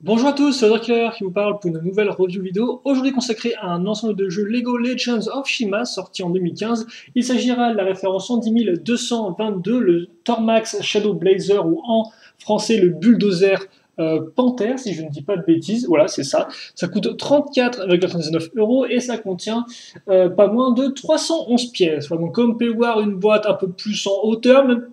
Bonjour à tous, c'est Killer qui vous parle pour une nouvelle review vidéo, aujourd'hui consacrée à un ensemble de jeux Lego Legends of Shima sorti en 2015. Il s'agira de la référence 10222, le Tormax Shadow Blazer ou en français le Bulldozer Panther, si je ne dis pas de bêtises. Voilà, c'est ça. Ça coûte 34,99 € et ça contient pas moins de 311 pièces. Voilà, donc comme vous pouvez le voir, une boîte un peu plus en hauteur, même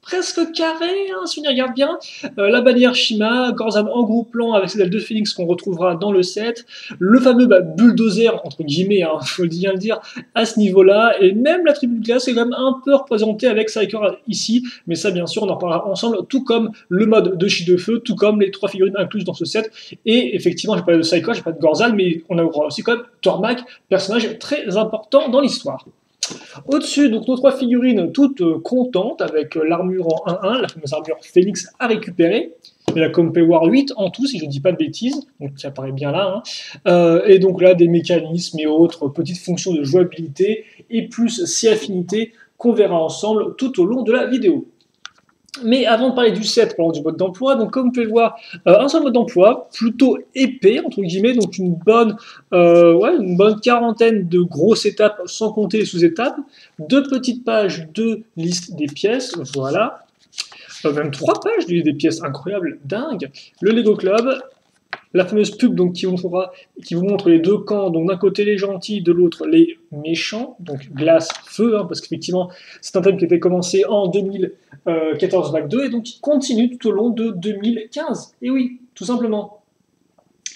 presque carré, hein, si on y regarde bien. La bannière Shima, Gorzan en gros plan avec ses ailes de phénix qu'on retrouvera dans le set, le fameux bulldozer, entre guillemets, hein, faut bien le dire, à ce niveau-là, et même la tribu de glace est quand même un peu représentée avec Psychor ici, mais ça bien sûr on en parlera ensemble, tout comme le mode de chi de feu, tout comme les 3 figurines incluses dans ce set, et effectivement j'ai pas de Psychor, j'ai pas de Gorzan, mais on a aussi quand même Tormak, personnage très important dans l'histoire. Au-dessus, donc nos 3 figurines toutes contentes avec l'armure en 1-1, la fameuse armure Phoenix à récupérer, et la Compay War 8 en tout, si je ne dis pas de bêtises, donc qui apparaît bien là, hein. Et donc là des mécanismes et autres petites fonctions de jouabilité, et plus 6 affinités qu'on verra ensemble tout au long de la vidéo. Mais avant de parler du set, parlons du mode d'emploi. Donc comme vous pouvez le voir, un seul mode d'emploi, plutôt épais, entre guillemets, donc une bonne quarantaine de grosses étapes, sans compter les sous-étapes, 2 petites pages de liste des pièces, voilà, même 3 pages de liste des pièces, incroyable, dingue, le Lego Club, la fameuse pub donc, qui vous montre les deux camps, donc d'un côté les gentils, de l'autre les méchants, donc glace, feu, hein, parce qu'effectivement c'est un thème qui était commencé en 2014 vague 2 et donc qui continue tout au long de 2015. Et oui, tout simplement.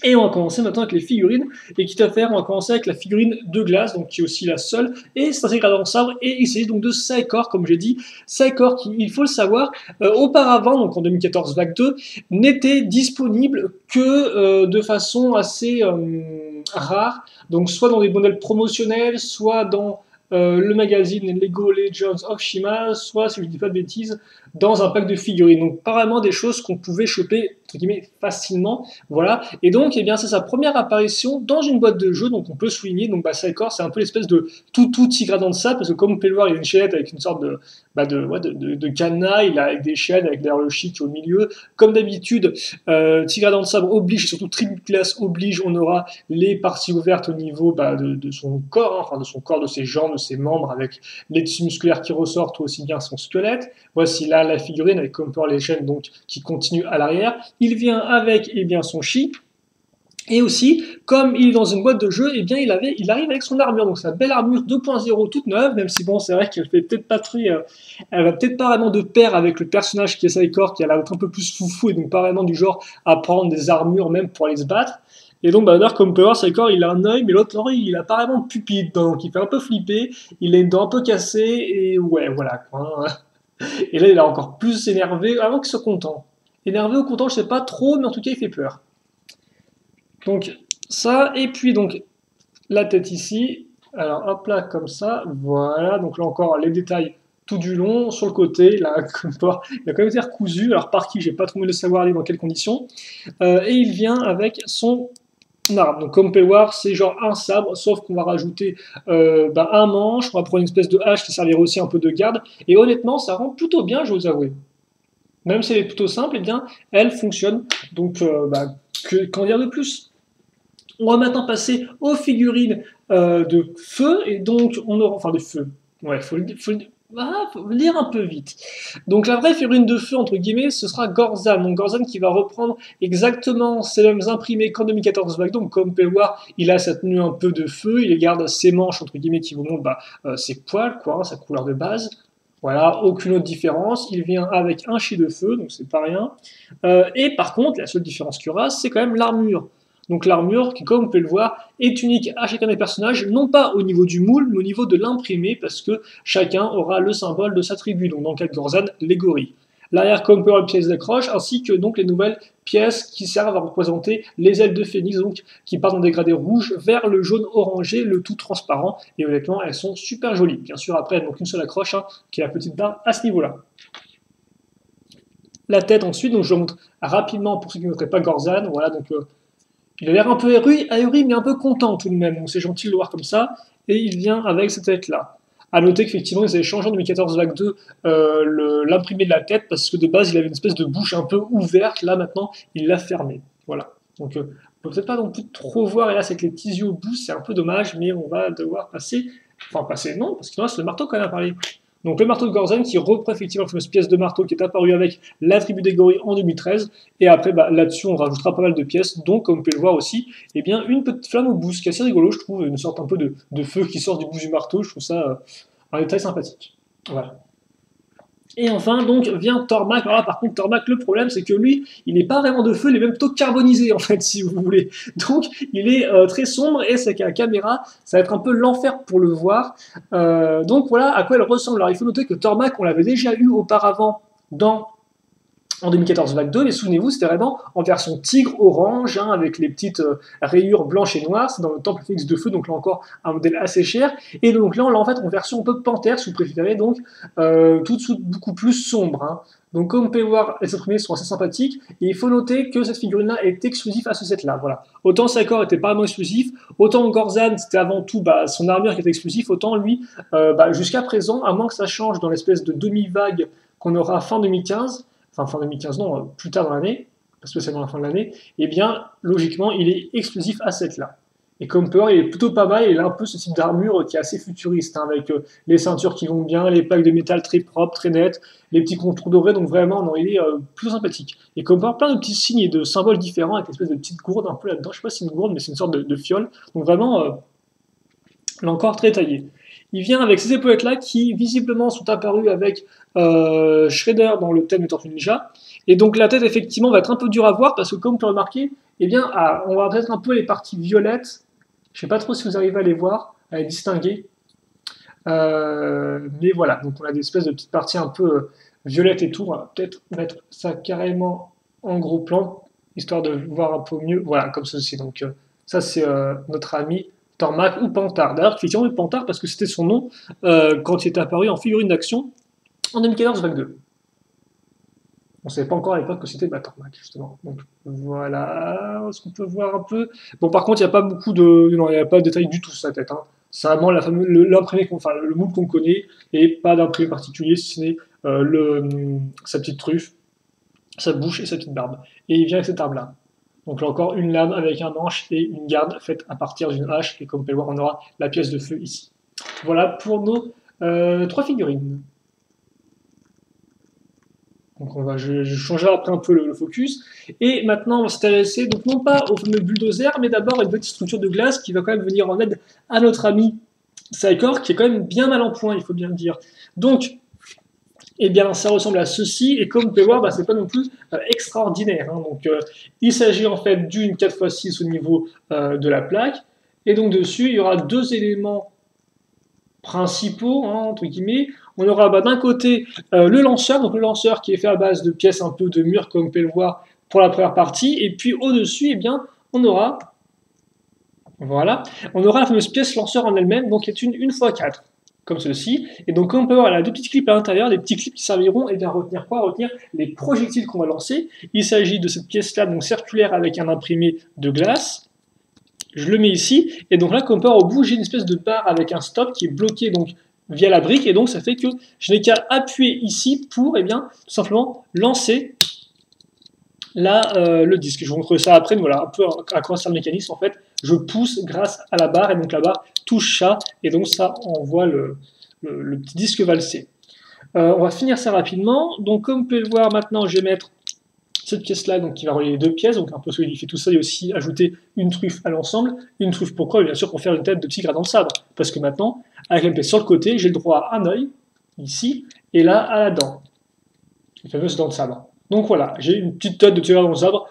Et on va commencer maintenant avec les figurines. Et quitte à faire, on va commencer avec la figurine de glace, donc qui est aussi la seule. Et c'est assez gradant sabre. Et il s'agit donc de Psychor, comme j'ai dit. Psychor, qui, il faut le savoir, auparavant, donc en 2014 vague 2, n'était disponible que de façon assez rare. Donc soit dans des modèles promotionnels, soit dans le magazine Lego Legends of Shima, soit, si je ne dis pas de bêtises, dans un pack de figurines. Donc, pas vraiment des choses qu'on pouvait choper, entre guillemets, facilement. Voilà. Et donc, eh bien, c'est sa première apparition dans une boîte de jeu, donc on peut souligner. Donc, Psychor, c'est un peu l'espèce de tout tigradant de ça, parce que comme vous pouvez le voir, il y a une chaînette avec une sorte de cadenas, il a avec des chaînes, avec l'air le chic au milieu. Comme d'habitude, tigradant de sabre oblige, et surtout tribu de glace oblige, on aura les parties ouvertes au niveau de son corps, hein, enfin de son corps, de ses jambes, de ses membres, avec les tissus musculaires qui ressortent, aussi bien son squelette. Voici là la figurine avec comme les chaînes donc, qui continue à l'arrière. Il vient avec bien, son chi. Et aussi, comme il est dans une boîte de jeu, il arrive avec son armure, donc sa belle armure 2.0 toute neuve, même si bon, c'est vrai qu'elle fait peut-être pas elle va peut-être pas vraiment de pair avec le personnage qui est Psychor, qui a l'air d'être un peu plus foufou et donc pas vraiment du genre à prendre des armures même pour aller se battre. Et donc, d'ailleurs, comme on peut voir, Psychor, il a un œil, mais l'autre œil, il a pas vraiment de pupille dedans, donc il fait un peu flipper, il a une dent un peu cassée, et ouais, voilà, quoi. Et là, il est encore plus énervé, avant qu'il soit content. Énervé ou content, je sais pas trop, mais en tout cas, il fait peur. Donc, ça, et puis donc, la tête ici. Alors, hop là, comme ça, voilà. Donc là encore, les détails tout du long. Sur le côté, là, il a quand même été recousu. Alors, par qui, j'ai pas trop de savoir dans quelles conditions. Et il vient avec son arme. Donc, comme on peut le voir, c'est genre un sabre, sauf qu'on va rajouter un manche. On va prendre une espèce de hache qui servirait aussi un peu de garde. Et honnêtement, ça rend plutôt bien, je vous avoue. Même si elle est plutôt simple, eh bien, elle fonctionne. Donc, qu'en dire de plus? On va maintenant passer aux figurines de feu, et donc on aura, enfin de feu, ouais, faut le lire un peu vite. Donc la vraie figurine de feu, entre guillemets, ce sera Gorzan. Donc Gorzan qui va reprendre exactement ces mêmes imprimés qu'en 2014 vague. Donc comme vous pouvez le voir, il a sa tenue un peu de feu, il garde ses manches, entre guillemets, qui vous montrent ses poils, quoi, hein, sa couleur de base. Voilà, aucune autre différence. Il vient avec un chi de feu, donc c'est pas rien. Et par contre, la seule différence qu'il y aura, c'est quand même l'armure. Donc l'armure, qui comme vous pouvez le voir, est unique à chacun des personnages, non pas au niveau du moule, mais au niveau de l'imprimé, parce que chacun aura le symbole de sa tribu, donc dans le cas de Gorzan, les gorilles. L'arrière comme peut les pièces d'accroche, ainsi que donc les nouvelles pièces qui servent à représenter les ailes de phénix, donc qui partent en dégradé rouge vers le jaune orangé, le tout transparent, et honnêtement elles sont super jolies. Bien sûr après elles n'ont qu'une seule accroche, hein, qui est la petite barre à ce niveau-là. La tête ensuite, donc je vous montre rapidement pour ceux qui ne montraient pas Gorzan, voilà donc il a l'air un peu ahuri, mais un peu content tout de même, donc c'est gentil de le voir comme ça, et il vient avec cette tête-là. A noter qu'effectivement, ils avaient changé en 2014 vague 2 l'imprimé de la tête, parce que de base, il avait une espèce de bouche un peu ouverte, là maintenant, il l'a fermée. Voilà. Donc, on peut peut-être pas non plus trop voir, et là, c'est avec les petits yeux au bout, c'est un peu dommage, mais on va devoir passer, enfin, passer, non, parce qu'il nous reste le marteau quand même à parler. Donc, le marteau de Gorzan qui reprend effectivement la fameuse pièce de marteau qui est apparue avec la tribu des gorilles en 2013, et après, bah, là-dessus, on rajoutera pas mal de pièces, donc, comme vous pouvez le voir aussi, eh bien, une petite flamme au bout, ce qui est assez rigolo, je trouve, une sorte un peu de feu qui sort du bout du marteau, je trouve ça un détail sympathique. Voilà. Et enfin, donc, vient Tormac. Alors là, par contre, Tormac, le problème, c'est que lui, il n'est pas vraiment de feu, il est même plutôt carbonisé, en fait, si vous voulez. Donc, il est très sombre, et c'est qu'à la caméra, ça va être un peu l'enfer pour le voir. Donc, voilà à quoi elle ressemble. Alors, il faut noter que Tormac, on l'avait déjà eu auparavant dans en 2014 vague 2, mais souvenez-vous, c'était vraiment en version tigre orange, hein, avec les petites rayures blanches et noires, c'est dans le Temple Phénix de Feu, donc là encore un modèle assez cher, et donc là on l'a en fait en version un peu panthère, si vous préférez, donc tout de suite beaucoup plus sombre. Hein. Donc comme vous pouvez voir, les premiers sont assez sympathiques, et il faut noter que cette figurine-là est exclusive à ce set-là, voilà. Autant Sakor était pas vraiment exclusif, autant Gorzan c'était avant tout bah, son armure qui était exclusif, autant lui, bah, jusqu'à présent, à moins que ça change dans l'espèce de demi-vague qu'on aura fin 2015, enfin fin 2015 non, plus tard dans l'année, spécialement la fin de l'année, eh bien, logiquement, il est exclusif à cette là. Et comme peur, il est plutôt pas mal, il a un peu ce type d'armure qui est assez futuriste, hein, avec les ceintures qui vont bien, les plaques de métal très propres, très nettes, les petits contours dorés, donc vraiment, non, il est plutôt sympathique. Et comme peur, plein de petits signes et de symboles différents, avec une espèce de petite gourde un peu là-dedans, je sais pas si c'est une gourde, mais c'est une sorte de fiole, donc vraiment, là encore, très taillé. Il vient avec ces épaulettes-là qui, visiblement, sont apparues avec Shredder dans le thème de Tortue Ninja. Et donc la tête, effectivement, va être un peu dure à voir parce que, comme vous pouvez remarquer, eh bien, on va peut-être un peu les parties violettes. Je ne sais pas trop si vous arrivez à les voir, à les distinguer. Mais voilà, donc on a des espèces de petites parties un peu violettes et tout. On va peut-être mettre ça carrément en gros plan, histoire de voir un peu mieux. Voilà, comme ceci. Donc ça, c'est notre ami Tormac ou Pantard. D'ailleurs, effectivement, Pantard parce que c'était son nom quand il est apparu en figurine d'action en 2014 vague 2. On ne savait pas encore à l'époque que c'était Tormac, justement. Donc voilà, est-ce qu'on peut voir un peu. Bon, par contre, il n'y a pas beaucoup de. Non, il n'y a pas de détails du tout sur sa tête. Hein. C'est vraiment l'imprimé, enfin, le moule qu'on connaît, et pas d'imprimé particulier, si ce n'est sa petite truffe, sa bouche et sa petite barbe. Et il vient avec cette arme-là. Donc là encore, une lame avec un manche et une garde faite à partir d'une hache, et comme vous pouvez le voir, on aura la pièce de feu ici. Voilà pour nos 3 figurines. Donc je changerai après un peu le focus. Et maintenant, on va s'intéresser, donc non pas au fameux bulldozer, mais d'abord à une petite structure de glace qui va quand même venir en aide à notre ami Psychor, qui est quand même bien mal en point, il faut bien le dire. Donc, eh bien, ça ressemble à ceci, et comme vous pouvez voir, bah, c'est pas non plus extraordinaire. Hein. Donc, il s'agit en fait d'une 4x6 au niveau de la plaque, et donc dessus, il y aura 2 éléments principaux, hein, entre guillemets. On aura bah, d'un côté le lanceur, donc le lanceur qui est fait à base de pièces un peu de mur, comme vous pouvez le voir pour la première partie, et puis au-dessus, eh bien, on aura, voilà, on aura la fameuse pièce lanceur en elle-même, donc qui est une 1x4, comme ceci. Et donc, comme on peut voir, elle a 2 petits clips à l'intérieur, des petits clips qui serviront eh bien, à retenir quoi? À retenir les projectiles qu'on va lancer. Il s'agit de cette pièce-là, donc circulaire avec un imprimé de glace. Je le mets ici, et donc là, comme on peut voir au bout, j'ai une espèce de barre avec un stop qui est bloqué donc via la brique, et donc ça fait que je n'ai qu'à appuyer ici pour, eh bien, tout simplement lancer le disque. Je vous montre ça après, mais voilà, un peu à quoi sert le mécanisme en fait. Je pousse grâce à la barre, et donc la barre touche ça, et donc ça envoie le petit disque valsé. On va finir ça rapidement. Donc comme vous pouvez le voir maintenant, je vais mettre cette pièce-là, donc qui va relier les 2 pièces, donc un peu celui qui fait tout ça, et aussi ajouter une truffe à l'ensemble. Une truffe pourquoi? Bien sûr pour faire une tête de tigre dans le sabre, parce que maintenant, avec la pièce sur le côté, j'ai le droit à un œil, ici, et là à la dent, les fameuses dents de sabre. Donc voilà, j'ai une petite tête de tigre dans le sabre,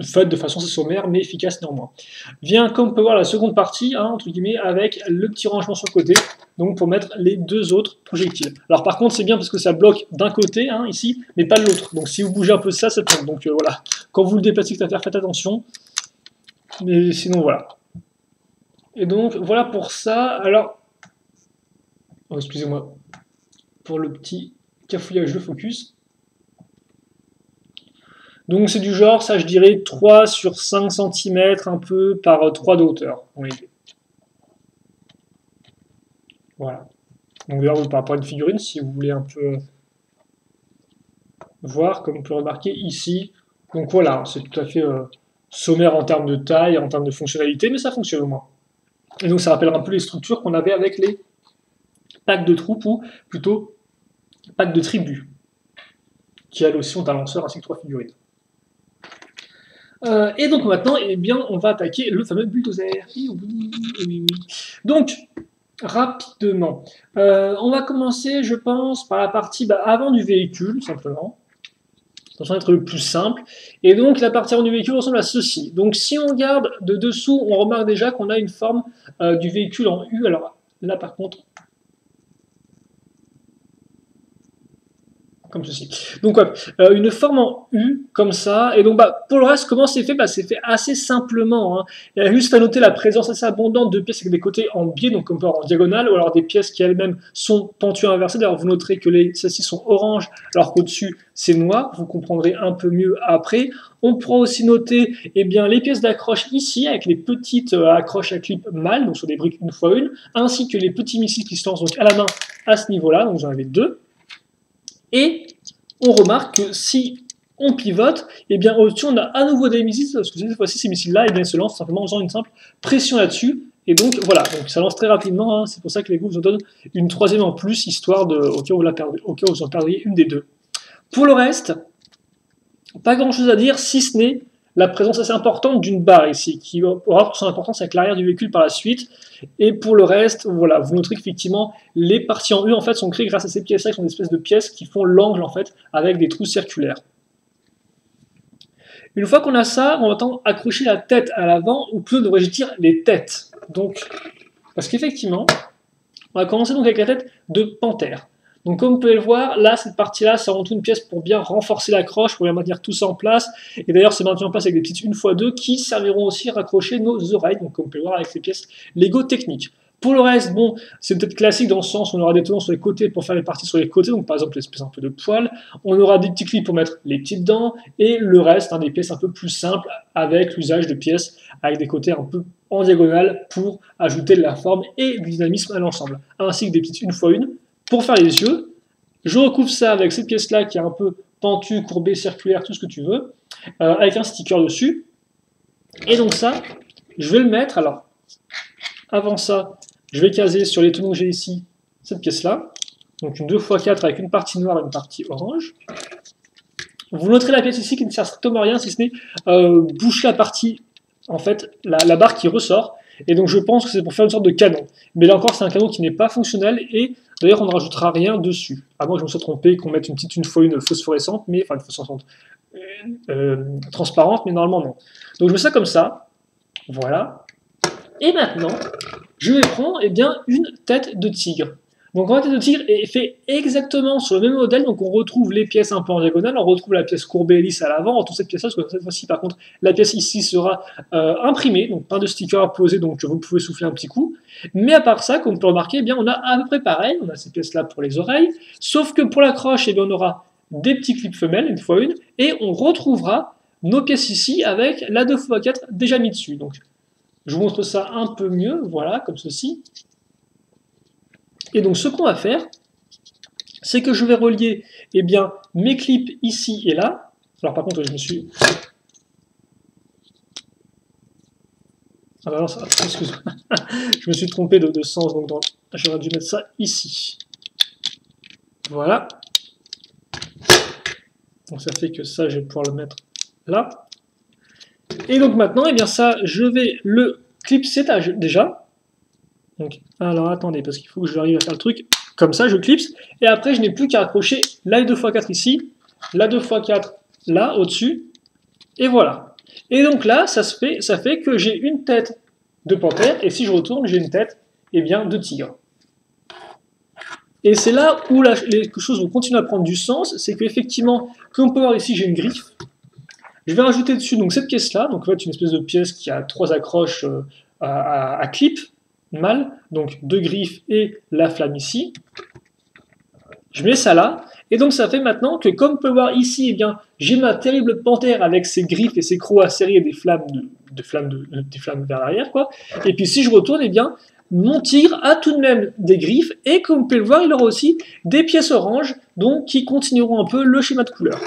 faite de façon assez sommaire, mais efficace néanmoins. Vient, comme on peut voir, la seconde partie, hein, entre guillemets, avec le petit rangement sur le côté, donc pour mettre les 2 autres projectiles. Alors par contre, c'est bien parce que ça bloque d'un côté, hein, ici, mais pas de l'autre. Donc si vous bougez un peu ça tombe. Donc voilà, quand vous le déplacez, faites attention. Mais sinon, voilà. Et donc, voilà pour ça. Alors, oh, excusez-moi, pour le petit cafouillage de focus. Donc c'est du genre, ça je dirais 3 sur 5 cm, un peu par 3 de hauteur, en réalité. Voilà. Donc d'ailleurs, par rapport à une figurine, si vous voulez un peu voir, comme on peut remarquer ici. Donc voilà, c'est tout à fait sommaire en termes de taille, en termes de fonctionnalité, mais ça fonctionne au moins. Et donc ça rappelle un peu les structures qu'on avait avec les packs de troupes, ou plutôt packs de tribus, qui elles aussi ont un lanceur ainsi que 3 figurines. Et donc maintenant, eh bien, on va attaquer le fameux bulldozer. Et oui, et oui, oui. Donc, rapidement, on va commencer, je pense, par la partie avant du véhicule, simplement. Ça va être le plus simple. Et donc, la partie avant du véhicule ressemble à ceci. Donc, si on regarde de dessous, on remarque déjà qu'on a une forme du véhicule en U. Alors là, par contre, comme ceci. Donc ouais, une forme en U, comme ça. Et donc pour le reste, comment c'est fait? C'est fait assez simplement. Hein. Il y a juste à noter la présence assez abondante de pièces avec des côtés en biais, donc on peut avoir en diagonale, ou alors des pièces qui elles-mêmes sont pentues inversées. D'ailleurs, vous noterez que celles-ci sont orange, alors qu'au-dessus, c'est noir. Vous comprendrez un peu mieux après. On pourra aussi noter les pièces d'accroche ici, avec les petites accroches à clip mâles, donc sur des briques 1x1, ainsi que les petits missiles qui se lancent donc à la main à ce niveau-là. Donc j'en avais 2. Et on remarque que si on pivote, au-dessus on a à nouveau des missiles, parce que cette fois-ci ces missiles-là se lancent simplement en faisant une simple pression là-dessus. Et donc voilà, donc ça lance très rapidement, hein. C'est pour ça que les groupes vous en donnent une 3e en plus, histoire au cas où vous en perdriez une des 2. Pour le reste, pas grand-chose à dire, si ce n'est la présence assez importante d'une barre ici, qui aura son importance avec l'arrière du véhicule par la suite. Et pour le reste, voilà, vous noterez qu'effectivement, les parties en U en fait sont créées grâce à ces pièces-là, qui sont des espèces de pièces qui font l'angle en fait, avec des trous circulaires. Une fois qu'on a ça, on va maintenant accrocher la tête à l'avant, ou plutôt devrais-je dire les têtes. Donc, parce qu'effectivement, on va commencer donc avec la tête de panthère. Donc comme vous pouvez le voir, là, cette partie-là, c'est avant tout une pièce pour bien renforcer l'accroche, pour bien maintenir tout ça en place. Et d'ailleurs, c'est maintenu en place avec des petites 1x2 qui serviront aussi à raccrocher nos oreilles, donc comme vous pouvez le voir avec ces pièces Lego techniques. Pour le reste, bon, c'est peut-être classique dans le sens où on aura des tenons sur les côtés pour faire les parties sur les côtés, donc par exemple l'espèce un peu de poils. On aura des petits clips pour mettre les petites dents, et le reste, des pièces un peu plus simples avec l'usage de pièces avec des côtés un peu en diagonale pour ajouter de la forme et du dynamisme à l'ensemble, ainsi que des petites 1x1. Pour faire les yeux, je recouvre ça avec cette pièce-là qui est un peu pentue, courbée, circulaire, tout ce que tu veux, avec un sticker dessus. Et donc ça, je vais le mettre, alors, avant ça, je vais caser sur les tenons que j'ai ici, cette pièce-là, donc une 2x4 avec une partie noire et une partie orange. Vous noterez la pièce ici qui ne sert strictement à rien, si ce n'est boucher la partie, en fait, la barre qui ressort. Et donc je pense que c'est pour faire une sorte de canon. Mais là encore, c'est un canon qui n'est pas fonctionnel, et d'ailleurs on ne rajoutera rien dessus. À moins que je me sois trompé, qu'on mette une petite 1x1 phosphorescente, enfin une phosphorescente transparente, mais normalement non. Donc je mets ça comme ça, voilà. Et maintenant, je vais prendre une tête de tigre. Donc la tête de tigre est fait exactement sur le même modèle, donc on retrouve les pièces un peu en diagonale, on retrouve la pièce courbée et lisse à l'avant, on retrouve cette pièce-là, parce que cette fois-ci par contre, la pièce ici sera imprimée, donc pas de sticker à poser, donc vous pouvez souffler un petit coup. Mais à part ça, comme on peut remarquer, on a à peu près pareil, on a ces pièces-là pour les oreilles, sauf que pour l'accroche, on aura des petits clips femelles, 1x1, et on retrouvera nos pièces ici avec la 2x4 déjà mis dessus. Donc je vous montre ça un peu mieux, voilà, comme ceci. Et donc ce qu'on va faire, c'est que je vais relier mes clips ici et là. Alors par contre, je me suis... Ah bah non, excuse-moi. Je me suis trompé de sens, donc j'aurais dû mettre ça ici. Voilà. Donc ça fait que ça, je vais pouvoir le mettre là. Et donc maintenant, ça, je vais le clipser déjà. Donc, alors attendez, parce qu'il faut que je arrive à faire le truc comme ça, je clipse, et après je n'ai plus qu'à accrocher la 2x4 ici, la 2x4 là, au-dessus, et voilà. Et donc là, ça fait que j'ai une tête de panthère, et si je retourne, j'ai une tête de tigre. Et c'est là où les choses vont continuer à prendre du sens, c'est qu'effectivement, comme on peut voir ici, j'ai une griffe. Je vais rajouter dessus donc cette pièce-là, donc en fait une espèce de pièce qui a 3 accroches à clip, mâle, donc 2 griffes et la flamme ici. Je mets ça là, et donc ça fait maintenant que, comme on peut voir ici, j'ai ma terrible panthère avec ses griffes et ses crocs acérés et des flammes vers l'arrière, quoi. Et puis si je retourne, mon tigre a tout de même des griffes, et comme vous pouvez le voir, il aura aussi des pièces oranges, donc qui continueront un peu le schéma de couleur.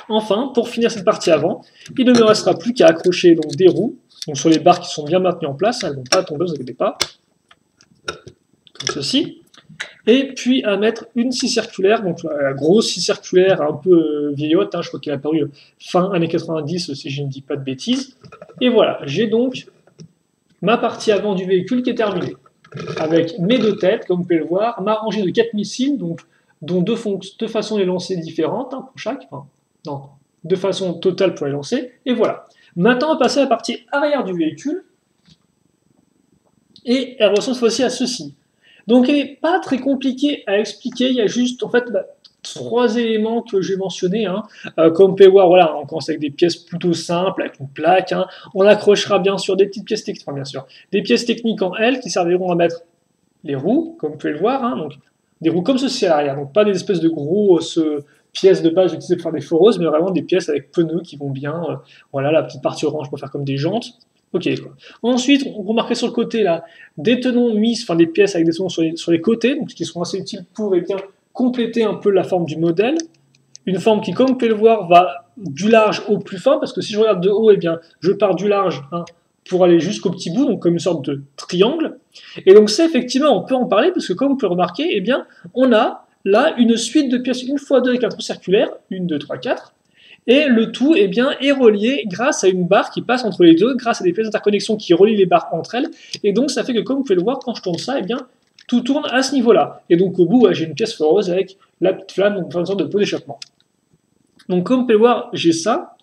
Enfin, pour finir cette partie avant, il ne me restera plus qu'à accrocher donc, des roues, donc sur les barres qui sont bien maintenues en place, elles ne vont pas tomber, ne vous inquiétez pas, comme ceci. Et puis à mettre une scie circulaire, donc la grosse scie circulaire un peu vieillotte, hein, je crois qu'elle a apparu fin années 90 si je ne dis pas de bêtises. Et voilà, j'ai donc ma partie avant du véhicule qui est terminée. Avec mes deux têtes, comme vous pouvez le voir, ma rangée de 4 missiles, donc, dont deux façons de les lancer différentes hein, pour chaque, enfin, non, deux façons totales pour les lancer, et voilà. Maintenant on va passer à la partie arrière du véhicule, et elle ressemble cette fois-ci à ceci. Donc elle n'est pas très compliquée à expliquer, il y a juste en fait trois éléments que j'ai mentionnés. Hein. Comme vous pouvez voir, voilà, on commence avec des pièces plutôt simples, avec une plaque. Hein. On accrochera bien sûr des petites pièces techniques, enfin, bien sûr, des pièces techniques en L qui serviront à mettre les roues, comme vous pouvez le voir. Hein. Donc des roues comme ceci à l'arrière, donc pas des espèces de grosses pièces de base utilisées pour faire des foreuses, mais vraiment des pièces avec pneus qui vont bien. Voilà, la petite partie orange pour faire comme des jantes. Ok, quoi. Ensuite, on remarquera sur le côté là des tenons mis, enfin des pièces avec des tenons sur les côtés, donc qui seront assez utiles pour bien compléter un peu la forme du modèle. Une forme qui, comme vous pouvez le voir, va du large au plus fin, parce que si je regarde de haut, eh bien, je pars du large hein, pour aller jusqu'au petit bout, donc comme une sorte de triangle. Et donc ça, effectivement, on peut en parler, parce que comme vous pouvez remarquer, eh bien, on a là une suite de pièces 1x2 avec un trou circulaire, 1, 2, 3, 4. Et le tout eh bien, est relié grâce à une barre qui passe entre les deux, grâce à des pièces d'interconnexion qui relient les barres entre elles. Et donc ça fait que, comme vous pouvez le voir, quand je tourne ça, eh bien, tout tourne à ce niveau-là. Et donc au bout, ouais, j'ai une pièce foreuse avec la petite flamme, donc une sorte de pot d'échappement. Donc comme vous pouvez le voir, j'ai ça.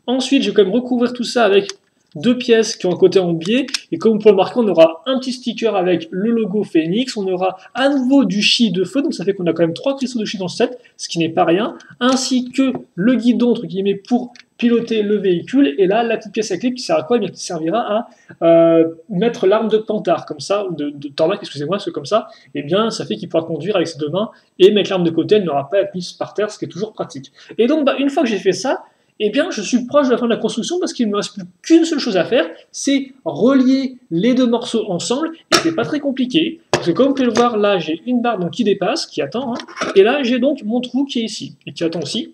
Ensuite, je vais quand même recouvrir tout ça avec deux pièces qui ont un côté en biais. Et comme vous pouvez le remarquer, on aura un petit sticker avec le logo Phoenix. On aura à nouveau du chi de feu. Donc ça fait qu'on a quand même 3 cristaux de chi dans ce set, ce qui n'est pas rien. Ainsi que le guidon, entre guillemets, pour piloter le véhicule. Et là, la petite pièce à clip qui sert à quoi? Eh bien, qui servira à mettre l'arme de Panther, comme ça, de Tornac, excusez-moi, parce que comme ça, eh bien, ça fait qu'il pourra conduire avec ses deux mains et mettre l'arme de côté. Elle n'aura pas à être mise par terre, ce qui est toujours pratique. Et donc, une fois que j'ai fait ça, eh bien, je suis proche de la fin de la construction parce qu'il ne me reste plus qu'une seule chose à faire, c'est relier les deux morceaux ensemble, et c'est pas très compliqué, parce que comme vous pouvez le voir, là, j'ai une barre donc, qui dépasse, qui attend, hein, et là, j'ai donc mon trou qui est ici, et qui attend aussi.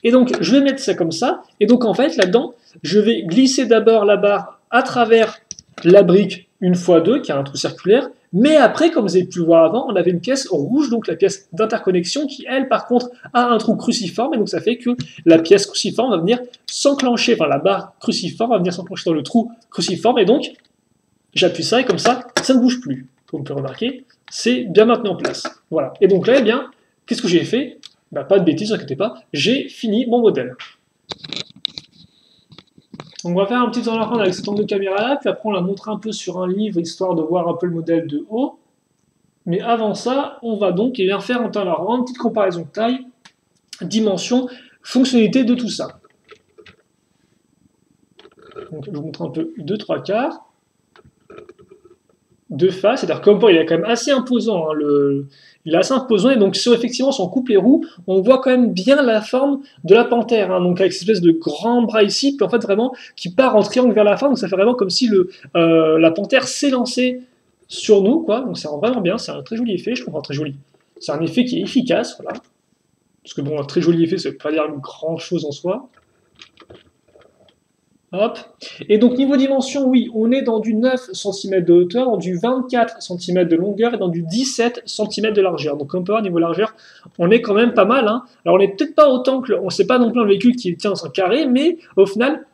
Et donc, je vais mettre ça comme ça, et donc, en fait, là-dedans, je vais glisser d'abord la barre à travers la brique 1x2, qui a un trou circulaire, mais après, comme vous avez pu le voir avant, on avait une pièce rouge, donc la pièce d'interconnexion, qui, elle, par contre, a un trou cruciforme, et donc ça fait que la pièce cruciforme va venir s'enclencher, enfin la barre cruciforme va venir s'enclencher dans le trou cruciforme, et donc, j'appuie ça, et comme ça ne bouge plus. Comme vous pouvez remarquer, c'est bien maintenu en place. Voilà. Et donc là, eh bien, qu'est-ce que j'ai fait? Pas de bêtises, ne vous inquiétez pas, j'ai fini mon modèle. Donc on va faire un petit tour avec cet angle de caméra là, puis après on la montre un peu sur un livre, histoire de voir un peu le modèle de haut. Mais avant ça, on va donc faire une petite comparaison de taille, dimension, fonctionnalité de tout ça. Donc je vous montre un peu 2 3 quarts. De face, c'est-à-dire comme il est quand même assez imposant, hein, il est assez imposant, et donc si effectivement si on coupe les roues, on voit quand même bien la forme de la panthère, hein, donc avec cette espèce de grand bras ici, puis en fait vraiment qui part en triangle vers la fin, donc ça fait vraiment comme si la panthère s'élançait sur nous, quoi, donc c'est vraiment bien, c'est un très joli effet, je trouve, très joli. C'est un effet qui est efficace, voilà, parce que bon, un très joli effet, ça ne veut pas dire grand chose en soi. Hop. Et donc niveau dimension, oui, on est dans du 9 cm de hauteur, dans du 24 cm de longueur et dans du 17 cm de largeur. Donc comme on peut voir, niveau largeur, on est quand même pas mal. Hein. Alors on n'est peut-être pas autant que, on ne sait pas non plus un véhicule qui tient dans un carré, mais au final,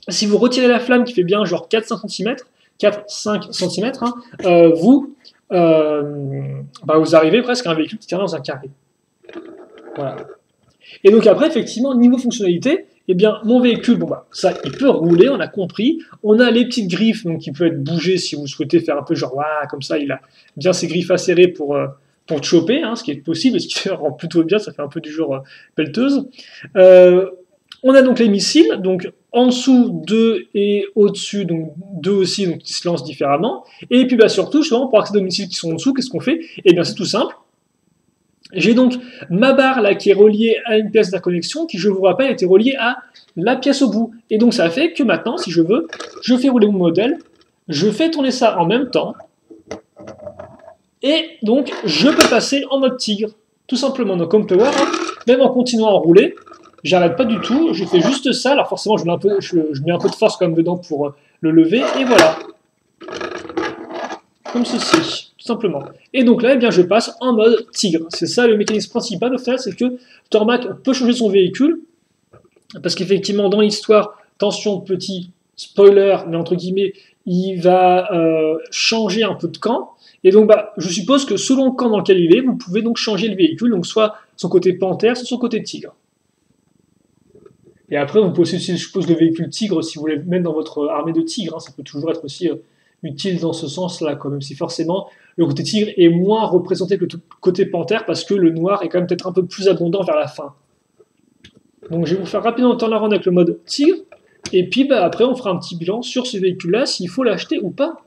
si vous retirez la flamme qui fait bien genre 4-5 cm, 4-5 cm, hein, vous arrivez presque à un véhicule qui tient dans un carré. Voilà. Et donc après, effectivement, niveau fonctionnalité, eh bien, mon véhicule, ça, il peut rouler, on a compris. On a les petites griffes, donc qui peuvent être bougées si vous souhaitez faire un peu genre, comme ça, il a bien ses griffes acérées pour te choper, hein, ce qui est possible, ce qui rend plutôt bien, ça fait un peu du genre pelleteuse. On a donc les missiles, donc en dessous 2 et au-dessus, donc 2 aussi, donc qui se lancent différemment. Et puis surtout, justement, pour accéder aux missiles qui sont en dessous, qu'est-ce qu'on fait? Eh bien, c'est tout simple. J'ai donc ma barre là qui est reliée à une pièce d'interconnexion qui, je vous rappelle, était reliée à la pièce au bout. Et donc ça fait que maintenant, si je veux, je fais rouler mon modèle, je fais tourner ça en même temps, et donc je peux passer en mode tigre, tout simplement. Donc comme on peut voir, hein, même en continuant à rouler, j'arrête pas du tout, je fais juste ça, alors forcément je mets un peu de force quand même dedans pour le lever, et voilà. Comme ceci, tout simplement. Et donc là, eh bien, je passe en mode tigre. C'est ça le mécanisme principal, au fait, c'est que Tormac peut changer son véhicule, parce qu'effectivement, dans l'histoire, attention, petit spoiler, mais entre guillemets, il va changer un peu de camp, et donc bah, je suppose que selon le camp dans lequel il est, vous pouvez donc changer le véhicule, donc soit son côté panthère, soit son côté tigre. Et après, vous pouvez aussi, je suppose, le véhicule tigre, si vous voulez mettre dans votre armée de tigres, hein, ça peut toujours être aussi utile dans ce sens-là, même si forcément le côté tigre est moins représenté que le côté panthère, parce que le noir est quand même peut-être un peu plus abondant vers la fin. Donc je vais vous faire rapidement le turnaround avec le mode tigre, et puis bah, après on fera un petit bilan sur ce véhicule-là, s'il faut l'acheter ou pas.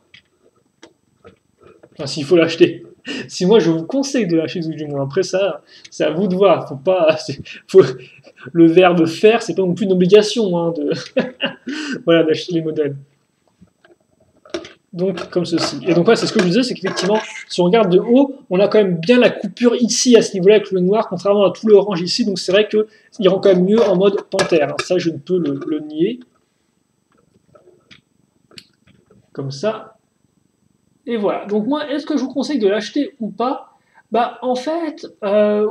Enfin, s'il faut l'acheter. Si moi je vous conseille de l'acheter, du moins. Après ça, c'est à vous de voir. Le verbe faire, c'est pas non plus une obligation hein, voilà, d'acheter les modèles. Donc comme ceci. Et donc ouais, c'est ce que je vous disais, c'est qu'effectivement, si on regarde de haut, on a quand même bien la coupure ici à ce niveau-là avec le noir, contrairement à tout le orange ici. Donc c'est vrai qu'il rend quand même mieux en mode panthère. Ça, je ne peux le nier. Comme ça. Et voilà. Donc moi, est-ce que je vous conseille de l'acheter ou pas? Bah en fait,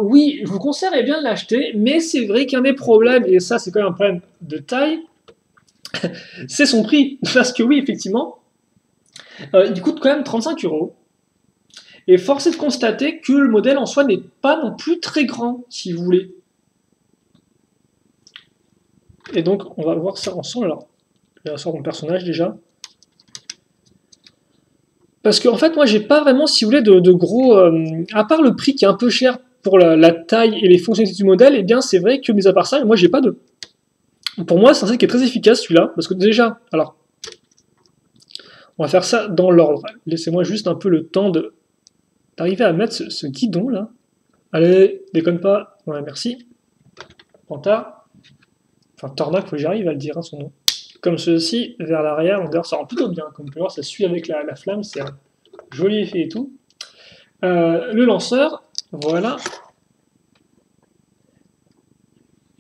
oui, je vous conseillerais bien de l'acheter, mais c'est vrai qu'il y a des problèmes, et ça c'est quand même un problème de taille, c'est son prix. Parce que oui, effectivement, il coûte quand même 35 €. Et force est de constater que le modèle en soi n'est pas non plus très grand, si vous voulez. Et donc, on va voir ça ensemble. Alors, je vais sortir mon personnage déjà. Parce qu'en fait, moi, j'ai pas vraiment, si vous voulez, de gros... à part le prix qui est un peu cher pour la taille et les fonctionnalités du modèle, eh bien, c'est vrai que, mis à part ça, moi, j'ai pas de... Pour moi, c'est un set qui est très efficace, celui-là. Parce que déjà, alors... On va faire ça dans l'ordre. Laissez-moi juste un peu le temps d'arriver à mettre ce guidon, là. Allez, déconne pas. Ouais, merci. Panta. Enfin, Tornac, faut que j'arrive à le dire, hein, son nom. Comme ceci, vers l'arrière. D'ailleurs, ça rend plutôt bien. Comme vous pouvez voir, ça suit avec la flamme. C'est un joli effet et tout. Le lanceur, voilà.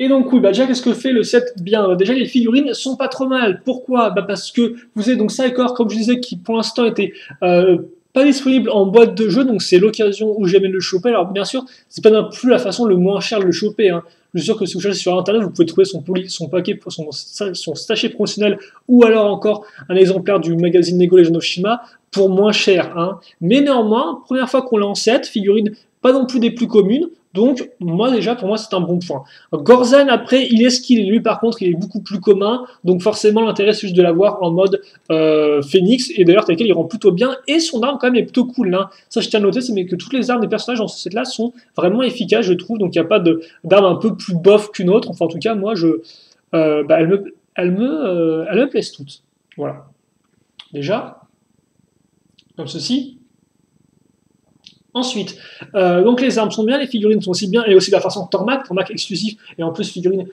Et donc, oui, bah déjà, qu'est-ce que fait le set bien? Déjà, les figurines sont pas trop mal. Pourquoi? Bah parce que vous avez donc Psychor, comme je disais, qui pour l'instant était pas disponible en boîte de jeu, donc c'est l'occasion où j'aime le choper. Alors, bien sûr, c'est pas non plus la façon le moins cher de le choper. Hein. Je suis sûr que si vous cherchez sur internet, vous pouvez trouver son paquet, son sachet promotionnel, ou alors encore un exemplaire du magazine Lego Legend of Shima pour moins cher. Hein. Mais néanmoins, première fois qu'on l'a en set, figurines pas non plus des plus communes. Donc, moi déjà, pour moi, c'est un bon point. Gorzan, après, il est ce qu'il est. Lui, par contre, il est beaucoup plus commun. Donc, forcément, l'intérêt, c'est juste de l'avoir en mode Phoenix. Et d'ailleurs, tel quel, il rend plutôt bien. Et son arme, quand même, est plutôt cool. Hein. Ça, je tiens à noter, c'est que toutes les armes des personnages dans ce set-là sont vraiment efficaces, je trouve. Donc, il n'y a pas d'arme un peu plus bof qu'une autre. Enfin, en tout cas, moi, elles me plaisent toutes. Voilà. Déjà, comme ceci. Ensuite, donc les armes sont bien, les figurines sont aussi bien, et aussi la façon Tormac exclusif, et en plus figurine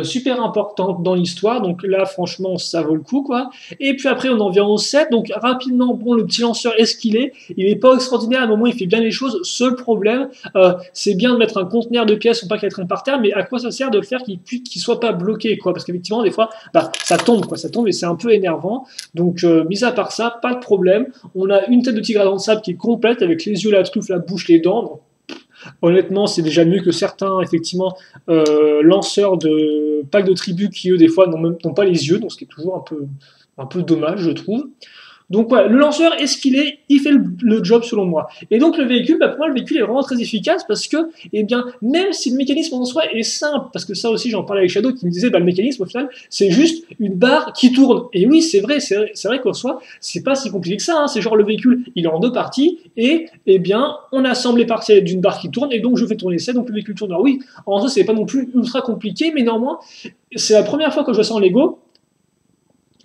super importante dans l'histoire, donc là franchement ça vaut le coup quoi. Et puis après on en vient au set, donc rapidement, bon le petit lanceur est-ce qu'il est, il est pas extraordinaire, à un moment il fait bien les choses, seul problème, c'est bien de mettre un conteneur de pièces pour pas qu'elle traîne par terre, mais à quoi ça sert de le faire qu'il soit pas bloqué quoi, parce qu'effectivement des fois bah, ça tombe et c'est un peu énervant, donc mis à part ça, pas de problème, on a une tête de tigre à dents de sable qui est complète, avec les yeux, la truffe, la bouche, les dents. Donc, honnêtement, c'est déjà mieux que certains, effectivement, lanceurs de packs de tribus qui, eux, des fois, n'ont pas les yeux, donc ce qui est toujours un peu dommage, je trouve. Donc voilà, le lanceur, est-ce qu'il est? Il fait le job selon moi. Et donc le véhicule, bah, pour moi le véhicule est vraiment très efficace parce que, eh bien, même si le mécanisme en soi est simple, parce que ça aussi j'en parlais avec Shadow qui me disait, bah, le mécanisme au final, c'est juste une barre qui tourne. Et oui, c'est vrai qu'en soi, c'est pas si compliqué que ça, hein. C'est genre le véhicule, il est en deux parties, et, eh bien, on assemble les parties d'une barre qui tourne, et donc je fais tourner ça, donc le véhicule tourne. Alors oui, en soi, c'est pas non plus ultra compliqué, mais néanmoins, c'est la première fois que je vois ça en Lego.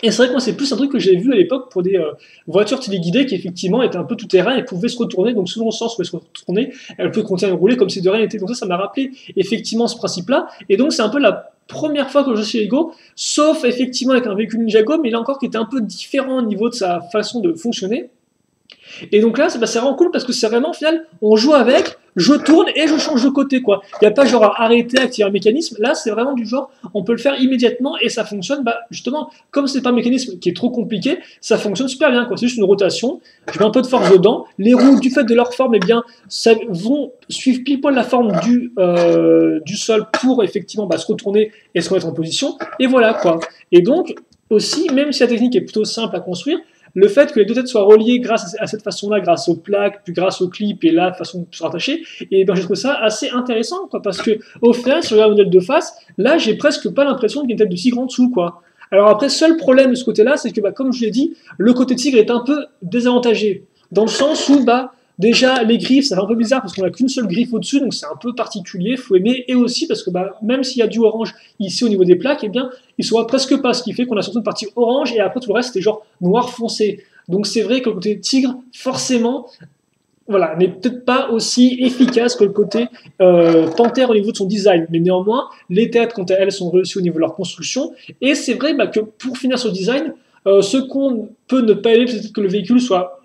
Et c'est vrai que moi, c'est plus un truc que j'ai vu à l'époque pour des voitures téléguidées qui, effectivement, étaient un peu tout-terrain et pouvaient se retourner. Donc, selon le sens où elles se retournaient, elles pouvaient continuer à rouler comme si de rien n'était. Donc, ça m'a rappelé, effectivement, ce principe-là. Et donc, c'est un peu la première fois que je suis Lego, sauf, effectivement, avec un véhicule Ninjago, mais là encore, qui était un peu différent au niveau de sa façon de fonctionner. Et donc là, c'est vraiment cool parce que c'est vraiment, au final, on joue avec, je tourne et je change de côté, quoi. Il n'y a pas genre à arrêter, activer un mécanisme. Là, c'est vraiment du genre, on peut le faire immédiatement et ça fonctionne, justement, comme c'est pas un mécanisme qui est trop compliqué, ça fonctionne super bien, quoi. C'est juste une rotation, je mets un peu de force dedans, les roues, du fait de leur forme, eh bien, ça vont suivre pile poil la forme du sol pour effectivement se retourner et se remettre en position, et voilà, quoi. Et donc, aussi, même si la technique est plutôt simple à construire, le fait que les deux têtes soient reliées grâce à cette façon-là, grâce aux plaques, puis grâce aux clips, et là, de façon de se rattacher, et ben, je trouve ça assez intéressant, quoi, parce que, au final, si on regarde le modèle de face, là, j'ai presque pas l'impression qu'il y ait une tête de tigre en dessous, quoi. Alors après, seul problème de ce côté-là, c'est que, comme je l'ai dit, le côté tigre est un peu désavantagé, dans le sens où, déjà, les griffes, ça fait un peu bizarre parce qu'on n'a qu'une seule griffe au-dessus, donc c'est un peu particulier, faut aimer, et aussi parce que même s'il y a du orange ici au niveau des plaques, eh bien, il ne se voit presque pas, ce qui fait qu'on a surtout une partie orange, et après tout le reste, c'était genre noir foncé. Donc c'est vrai que le côté tigre, forcément, voilà, n'est peut-être pas aussi efficace que le côté panthère au niveau de son design. Mais néanmoins, les têtes, quant à elles, sont réussies au niveau de leur construction, et c'est vrai que pour finir sur le design, ce qu'on peut ne pas aimer, peut-être que le véhicule soit...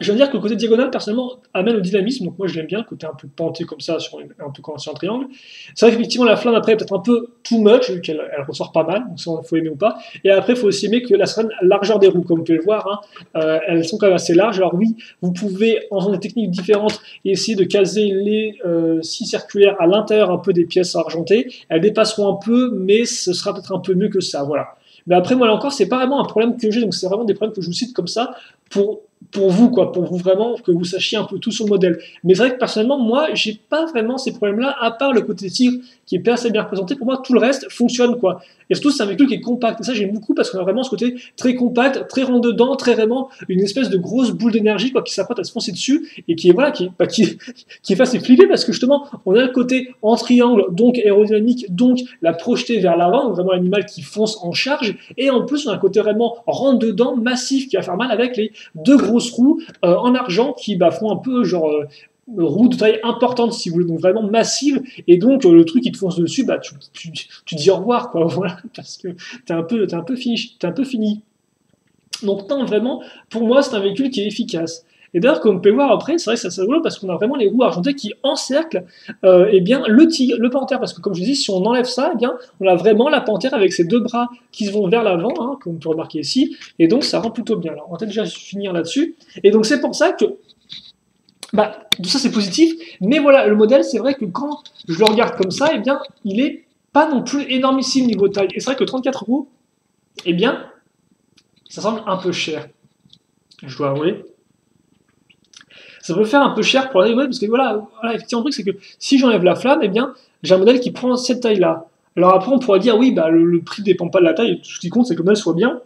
je veux dire que le côté diagonal, personnellement, amène au dynamisme. Donc moi, je l'aime bien, le côté un peu penté comme ça, en tout cas sur un triangle. C'est vrai qu'effectivement, la flamme, après, est peut-être un peu too much, vu qu'elle ressort pas mal, donc ça, il faut aimer ou pas. Et après, il faut aussi aimer que la certaine largeur des roues, comme vous pouvez le voir, elles sont quand même assez larges. Alors oui, vous pouvez, en faisant des techniques différentes, essayer de caser les scies circulaires à l'intérieur un peu des pièces argentées. Elles dépasseront un peu, mais ce sera peut-être un peu mieux que ça, voilà. Mais après, moi, là encore, c'est pas vraiment un problème que j'ai, donc c'est vraiment des problèmes que je vous cite comme ça pour vous, quoi, pour vous vraiment que vous sachiez un peu tout sur le modèle. Mais c'est vrai que personnellement, moi, j'ai pas vraiment ces problèmes-là, à part le côté tigre qui est assez bien représenté. Pour moi, tout le reste fonctionne, quoi. Et surtout, c'est un véhicule qui est compact. Et ça, j'aime beaucoup parce qu'on a vraiment ce côté très compact, très rond dedans, très vraiment une espèce de grosse boule d'énergie, quoi, qui s'apprête à se foncer dessus et qui est, voilà, qui fait assez flipper parce que justement, on a le côté en triangle, donc aérodynamique, donc la projeter vers l'avant, donc vraiment l'animal qui fonce en charge. Et en plus, on a un côté vraiment rentre dedans, massif, qui va faire mal avec les deux grosses roues en argent qui font un peu genre roues de taille importante si vous voulez, donc vraiment massive, et donc le truc qui te fonce dessus, tu dis au revoir, quoi, voilà, parce que t'es un peu fini. Donc non, vraiment, pour moi, c'est un véhicule qui est efficace. Et d'ailleurs, comme on peut voir après, c'est vrai que c'est assez rigolo parce qu'on a vraiment les roues argentées qui encerclent le tigre, le panthère. Parce que comme je dis, si on enlève ça, on a vraiment la panthère avec ses deux bras qui se vont vers l'avant, hein, comme on peut remarquer ici. Et donc ça rend plutôt bien. Alors on va peut-être déjà finir là-dessus. Et donc c'est pour ça que tout ça c'est positif. Mais voilà, le modèle, c'est vrai que quand je le regarde comme ça, il est pas non plus énormissime niveau taille. Et c'est vrai que 34 roues, ça semble un peu cher. Je dois avouer. Ça peut faire un peu cher pour la modèle parce que voilà, effectivement, le truc, c'est que si j'enlève la flamme, j'ai un modèle qui prend cette taille-là. Alors après, on pourra dire, oui, le prix ne dépend pas de la taille, tout ce qui compte, c'est que le modèle soit bien.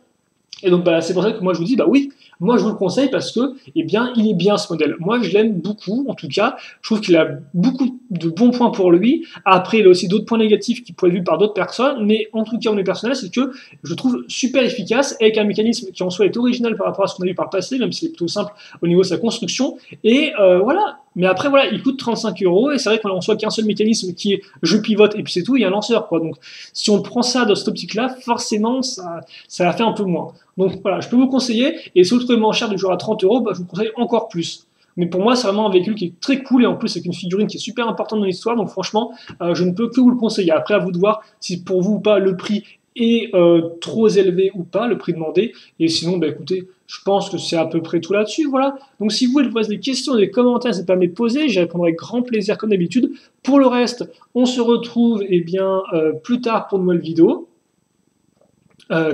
Et donc, c'est pour ça que moi, je vous dis, oui, moi, je vous le conseille parce que, il est bien ce modèle. Moi, je l'aime beaucoup, en tout cas. Je trouve qu'il a beaucoup de bons points pour lui. Après, il a aussi d'autres points négatifs qui pourraient être vus par d'autres personnes. Mais en tout cas, on est personnel, c'est que je le trouve super efficace avec un mécanisme qui en soi est original par rapport à ce qu'on a vu par le passé, même s'il est plutôt simple au niveau de sa construction. Et voilà. Mais après, voilà, il coûte 35 € et c'est vrai qu'on a en soi qu'un seul mécanisme qui est je pivote et puis c'est tout, il y a un lanceur, quoi. Donc, si on prend ça dans cette optique-là, forcément, ça la fait un peu moins. Donc voilà, je peux vous conseiller, et si vous le trouvez moins cher du genre à 30 €, je vous conseille encore plus. Mais pour moi, c'est vraiment un véhicule qui est très cool, et en plus, avec une figurine qui est super importante dans l'histoire, donc franchement, je ne peux que vous le conseiller. Après, à vous de voir si pour vous ou pas le prix est trop élevé ou pas, le prix demandé, et sinon, écoutez, je pense que c'est à peu près tout là-dessus, voilà. Donc si vous voulez poser des questions, des commentaires, n'hésitez pas à me les poser, j'y répondrai avec grand plaisir comme d'habitude. Pour le reste, on se retrouve plus tard pour une nouvelle vidéo.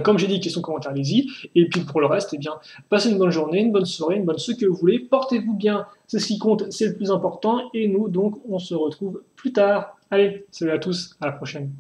Comme j'ai dit, questions, commentaires, allez-y. Et puis pour le reste, passez une bonne journée, une bonne soirée, une bonne ce que vous voulez. Portez-vous bien, c'est ce qui compte, c'est le plus important. Et nous, donc, on se retrouve plus tard. Allez, salut à tous, à la prochaine.